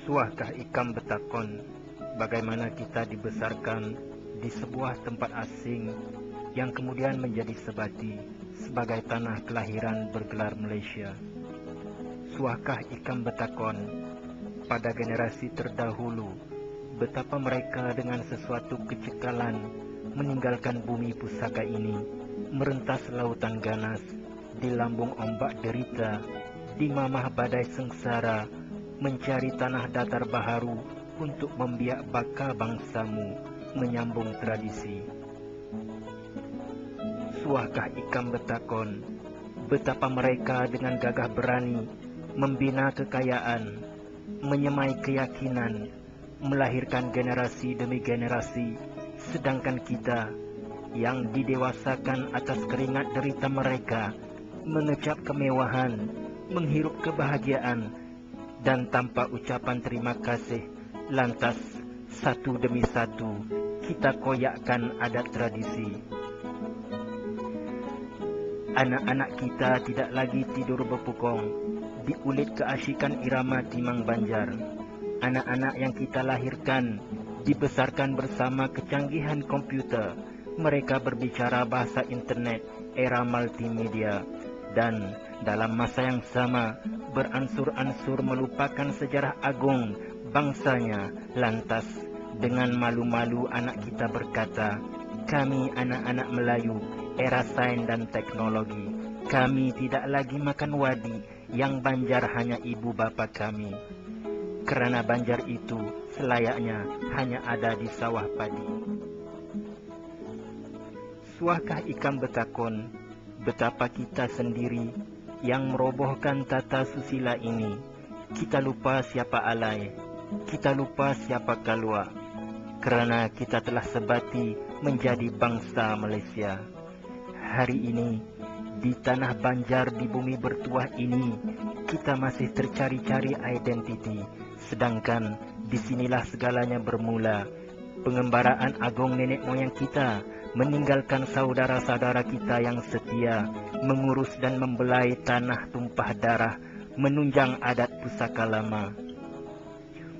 Suahkah ikam betakon bagaimana kita dibesarkan di sebuah tempat asing yang kemudian menjadi sebati sebagai tanah kelahiran bergelar Malaysia. Suahkah ikam betakon pada generasi terdahulu betapa mereka dengan sesuatu kecekalan meninggalkan bumi pusaka ini, merentas lautan ganas, di lambung ombak derita, di mamah badai sengsara, mencari tanah datar baharu untuk membiak baka bangsamu, menyambung tradisi. Suahkah ikam betakon betapa mereka dengan gagah berani membina kekayaan, menyemai keyakinan, melahirkan generasi demi generasi, sedangkan kita yang didewasakan atas keringat derita mereka mengecap kemewahan, menghirup kebahagiaan, dan tanpa ucapan terima kasih, lantas satu demi satu kita koyakkan adat tradisi. Anak-anak kita tidak lagi tidur berpukong di ulit keasyikan irama timang banjar. Anak-anak yang kita lahirkan dibesarkan bersama kecanggihan komputer. Mereka berbicara bahasa internet, era multimedia, dan dalam masa yang sama beransur-ansur melupakan sejarah agung bangsanya. Lantas dengan malu-malu anak kita berkata, kami anak-anak Melayu, era sains dan teknologi. Kami tidak lagi makan wadi, yang banjar hanya ibu bapa kami. Kerana banjar itu selayaknya hanya ada di sawah padi. Suahkah ikam betakon betapa kita sendiri yang merobohkan tata susila ini. Kita lupa siapa alai, kita lupa siapa kalua, kerana kita telah sebati menjadi bangsa Malaysia. Hari ini di tanah banjar di bumi bertuah ini kita masih tercari-cari identiti, sedangkan disinilah segalanya bermula. Pengembaraan agung nenek moyang kita meninggalkan saudara-saudara kita yang setia, mengurus dan membelai tanah tumpah darah, menunjang adat pusaka lama.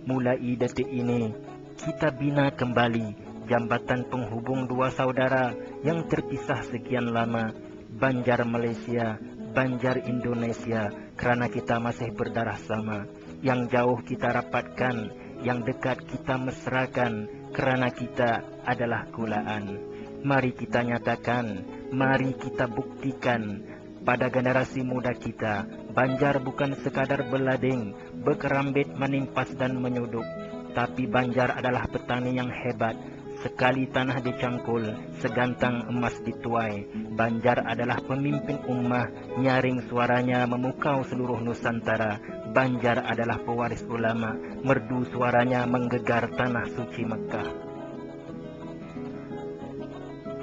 Mulai detik ini, kita bina kembali jambatan penghubung dua saudara yang terpisah sekian lama, Banjar Malaysia, Banjar Indonesia, kerana kita masih berdarah sama. Yang jauh kita rapatkan, yang dekat kita mesrakan, kerana kita adalah kulaan. Mari kita nyatakan, mari kita buktikan pada generasi muda kita, Banjar bukan sekadar belading, berkerambit, menimpas dan menyuduk, tapi Banjar adalah petani yang hebat. Sekali tanah dicangkul, segantang emas dituai. Banjar adalah pemimpin ummah, nyaring suaranya memukau seluruh Nusantara. Banjar adalah pewaris ulama, merdu suaranya menggegar tanah suci Mekah.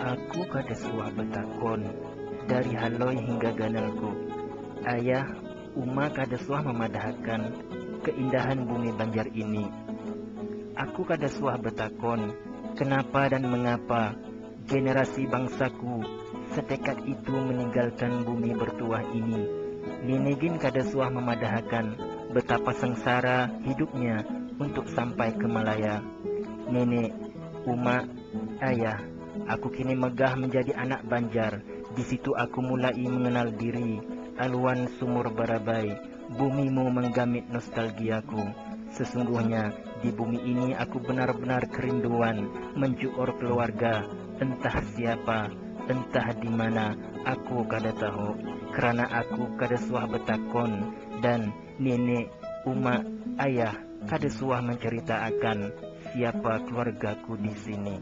Aku kada suah betakon dari haloi hingga ganalku. Ayah, Uma kada suah memadahkan keindahan bumi Banjar ini. Aku kada suah betakon kenapa dan mengapa generasi bangsaku setekad itu meninggalkan bumi bertuah ini. Nenegin kada suah memadahkan betapa sengsara hidupnya untuk sampai ke Malaya. Nenek, Uma, ayah, aku kini megah menjadi anak Banjar. Di situ aku mulai mengenal diri. Aluan sumur Barabai, bumimu menggamit nostalgiaku. Sesungguhnya di bumi ini aku benar-benar kerinduan menjuor keluarga. Entah siapa, entah di mana, aku kada tahu. Kerana aku kada suah betakon dan nenek, Uma, ayah kada suah menceritakan siapa keluargaku di sini.